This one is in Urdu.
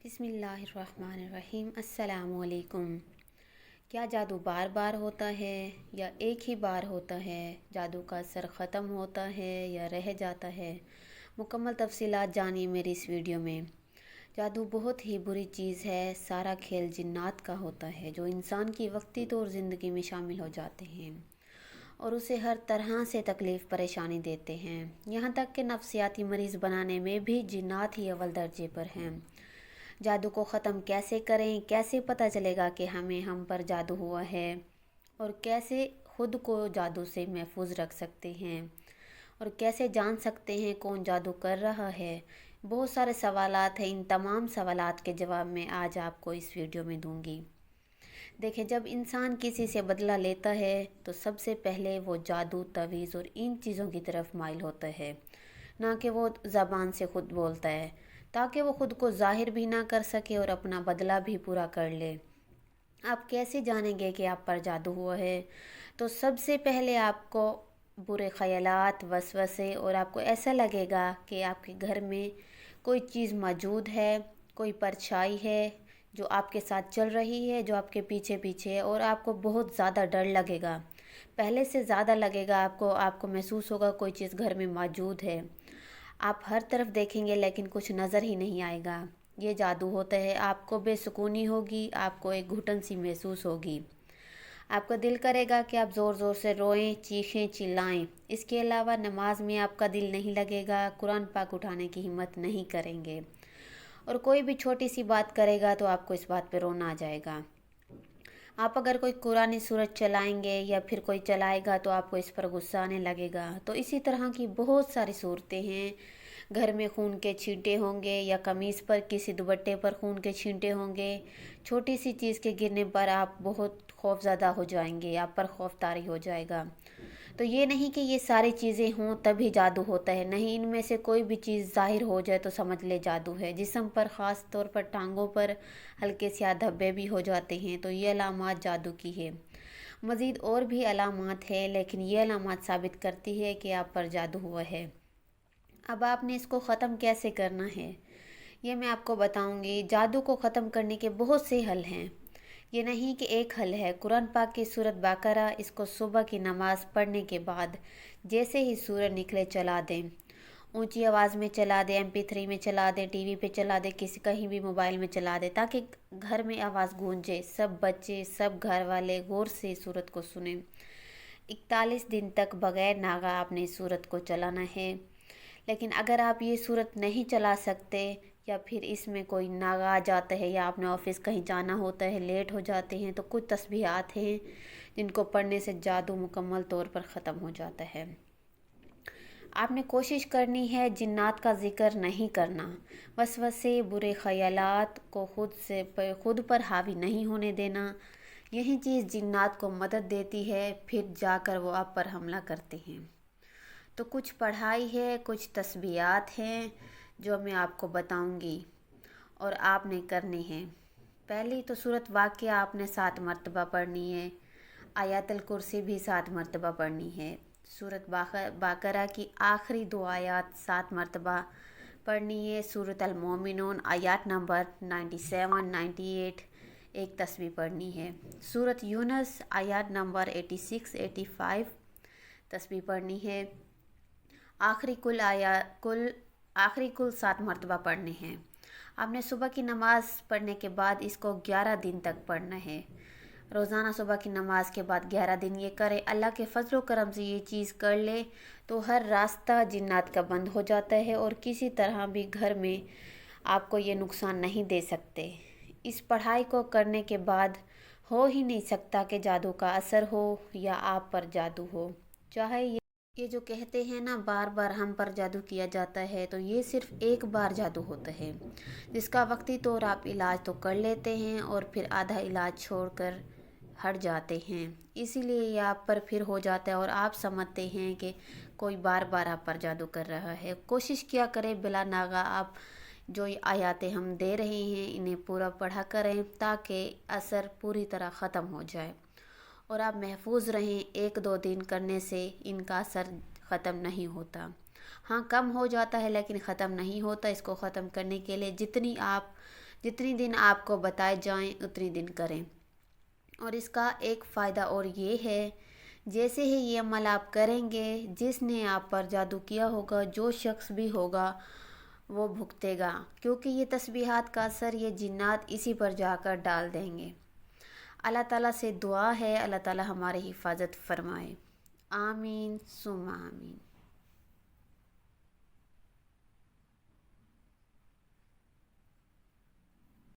بسم اللہ الرحمن الرحیم۔ السلام علیکم۔ کیا جادو بار بار ہوتا ہے یا ایک ہی بار ہوتا ہے؟ جادو کا اثر ختم ہوتا ہے یا رہ جاتا ہے؟ مکمل تفصیلات جانیے میری اس ویڈیو میں۔ جادو بہت ہی بری چیز ہے۔ سارا کھیل جنات کا ہوتا ہے جو انسان کی وقتی طور زندگی میں شامل ہو جاتے ہیں اور اسے ہر طرح سے تکلیف پریشانی دیتے ہیں، یہاں تک کہ نفسیاتی مریض بنانے میں بھی جنات ہی اول درجے پر ہیں۔ جادو کو ختم کیسے کریں؟ کیسے پتہ چلے گا کہ ہم پر جادو ہوا ہے؟ اور کیسے خود کو جادو سے محفوظ رکھ سکتے ہیں؟ اور کیسے جان سکتے ہیں کون جادو کر رہا ہے؟ بہت سارے سوالات ہیں۔ ان تمام سوالات کے جواب میں آج آپ کو اس ویڈیو میں دوں گی۔ دیکھیں، جب انسان کسی سے بدلہ لیتا ہے تو سب سے پہلے وہ جادو، تعویذ اور ان چیزوں کی طرف مائل ہوتا ہے، نہ کہ وہ زبان سے خود بولتا ہے، تاکہ وہ خود کو ظاہر بھی نہ کر سکے اور اپنا بدلہ بھی پورا کر لے۔ آپ کیسے جانیں گے کہ آپ پر جادو ہوا ہے؟ تو سب سے پہلے آپ کو برے خیالات، وسوسے اور آپ کو ایسا لگے گا کہ آپ کے گھر میں کوئی چیز موجود ہے، کوئی پرچھائی ہے جو آپ کے ساتھ چل رہی ہے، جو آپ کے پیچھے پیچھے ہے، اور آپ کو بہت زیادہ ڈر لگے گا، پہلے سے زیادہ لگے گا۔ آپ کو محسوس ہوگا کوئی چیز گھر میں موجود ہے۔ آپ ہر طرف دیکھیں گے لیکن کچھ نظر ہی نہیں آئے گا۔ یہ جادو ہوتا ہے۔ آپ کو بے سکونی ہوگی، آپ کو ایک گھٹن سی محسوس ہوگی، آپ کا دل کرے گا کہ آپ زور زور سے روئیں، چیخیں، چلائیں۔ اس کے علاوہ نماز میں آپ کا دل نہیں لگے گا، قرآن پاک اٹھانے کی ہمت نہیں کریں گے، اور کوئی بھی چھوٹی سی بات کرے گا تو آپ کو اس بات پہ رونا آ جائے گا۔ آپ اگر کوئی قرآن سورت چلائیں گے یا پھر کوئی چلائے گا تو آپ کو اس پر غصہ آنے لگے گا۔ تو اسی طرح کی بہت ساری صورتیں ہیں۔ گھر میں خون کے چھینٹے ہوں گے یا قمیص پر کسی دوپٹے پر خون کے چھینٹے ہوں گے، چھوٹی سی چیز کے گرنے پر آپ بہت خوف زدہ ہو جائیں گے، آپ پر خوف طاری ہو جائے گا۔ تو یہ نہیں کہ یہ ساری چیزیں ہوں تبھی جادو ہوتا ہے، نہیں، ان میں سے کوئی بھی چیز ظاہر ہو جائے تو سمجھ لے جادو ہے۔ جسم پر، خاص طور پر ٹانگوں پر ہلکے سیاہ دھبے بھی ہو جاتے ہیں تو یہ علامات جادو کی ہے۔ مزید اور بھی علامات ہیں لیکن یہ علامات ثابت کرتی ہے کہ آپ پر جادو ہوا ہے۔ اب آپ نے اس کو ختم کیسے کرنا ہے یہ میں آپ کو بتاؤں گی۔ جادو کو ختم کرنے کے بہت سے حل ہیں، یہ نہیں کہ ایک حل ہے۔ قرآن پاک کی سورت بقرہ، اس کو صبح کی نماز پڑھنے کے بعد جیسے ہی سورج نکلے چلا دیں، اونچی آواز میں چلا دیں، MP3 میں چلا دیں، ٹی وی پہ چلا دیں، کہیں بھی موبائل میں چلا دیں، تاکہ گھر میں آواز گونجے، سب بچے، سب گھر والے غور سے سورت کو سنیں۔ 41 دن تک بغیر ناغہ آپ نے سورت کو چلانا ہے۔ لیکن اگر آپ یہ صورت نہیں چلا سکتے یا پھر اس میں کوئی ناغہ آ جاتا ہے یا آپ نے آفس کہیں جانا ہوتا ہے، لیٹ ہو جاتے ہیں، تو کچھ تسبیحات ہیں جن کو پڑھنے سے جادو مکمل طور پر ختم ہو جاتا ہے۔ آپ نے کوشش کرنی ہے جنات کا ذکر نہیں کرنا، وسوسے، برے خیالات کو خود پر حاوی نہیں ہونے دینا۔ یہی چیز جنات کو مدد دیتی ہے، پھر جا کر وہ آپ پر حملہ کرتے ہیں۔ تو کچھ پڑھائی ہے، کچھ تسبیحات ہیں جو میں آپ کو بتاؤں گی اور آپ نے کرنی ہے۔ پہلی تو سورت واقعہ آپ نے 7 مرتبہ پڑھنی ہے، آیات الکرسی بھی 7 مرتبہ پڑھنی ہے، سورت بقرہ کی آخری 2 آیات 7 مرتبہ پڑھنی ہے، سورت المومنون آیات نمبر 97، 98 ایک تسبیح پڑھنی ہے، سورت یونس آیات نمبر 86، 85 تسبیح پڑھنی ہے، آخری کل 7 مرتبہ پڑھنے ہیں۔ آپ نے صبح کی نماز پڑھنے کے بعد اس کو 11 دن تک پڑھنا ہے۔ روزانہ صبح کی نماز کے بعد 11 دن یہ کرے۔ اللہ کے فضل و کرم سے یہ چیز کر لے تو ہر راستہ جنات کا بند ہو جاتا ہے اور کسی طرح بھی گھر میں آپ کو یہ نقصان نہیں دے سکتے۔ اس پڑھائی کو کرنے کے بعد ہو ہی نہیں سکتا کہ جادو کا اثر ہو یا آپ پر جادو ہو۔ چاہے یہ جو کہتے ہیں نا بار بار ہم پر جادو کیا جاتا ہے، تو یہ صرف ایک بار جادو ہوتا ہے جس کا وقتی طور آپ علاج تو کر لیتے ہیں اور پھر آدھا علاج چھوڑ کر ہٹ جاتے ہیں، اسی لیے یہ آپ پر پھر ہو جاتا ہے اور آپ سمجھتے ہیں کہ کوئی بار بار آپ پر جادو کر رہا ہے۔ کوشش کیا کریں بلا ناغہ آپ جو آیاتیں ہم دے رہے ہیں انہیں پورا پڑھا کریں تاکہ اثر پوری طرح ختم ہو جائے اور آپ محفوظ رہیں۔ 1-2 دن کرنے سے ان کا اثر ختم نہیں ہوتا، ہاں کم ہو جاتا ہے لیکن ختم نہیں ہوتا۔ اس کو ختم کرنے کے لیے جتنی آپ جتنی دن آپ کو بتائے جائیں اتنی دن کریں۔ اور اس کا ایک فائدہ اور یہ ہے، جیسے ہی یہ عمل آپ کریں گے، جس نے آپ پر جادو کیا ہوگا، جو شخص بھی ہوگا وہ بھگتے گا، کیونکہ یہ تسبیحات کا اثر یہ جنات اسی پر جا کر ڈال دیں گے۔ اللہ تعالیٰ سے دعا ہے اللہ تعالیٰ ہماری حفاظت فرمائے، آمین ثم آمین۔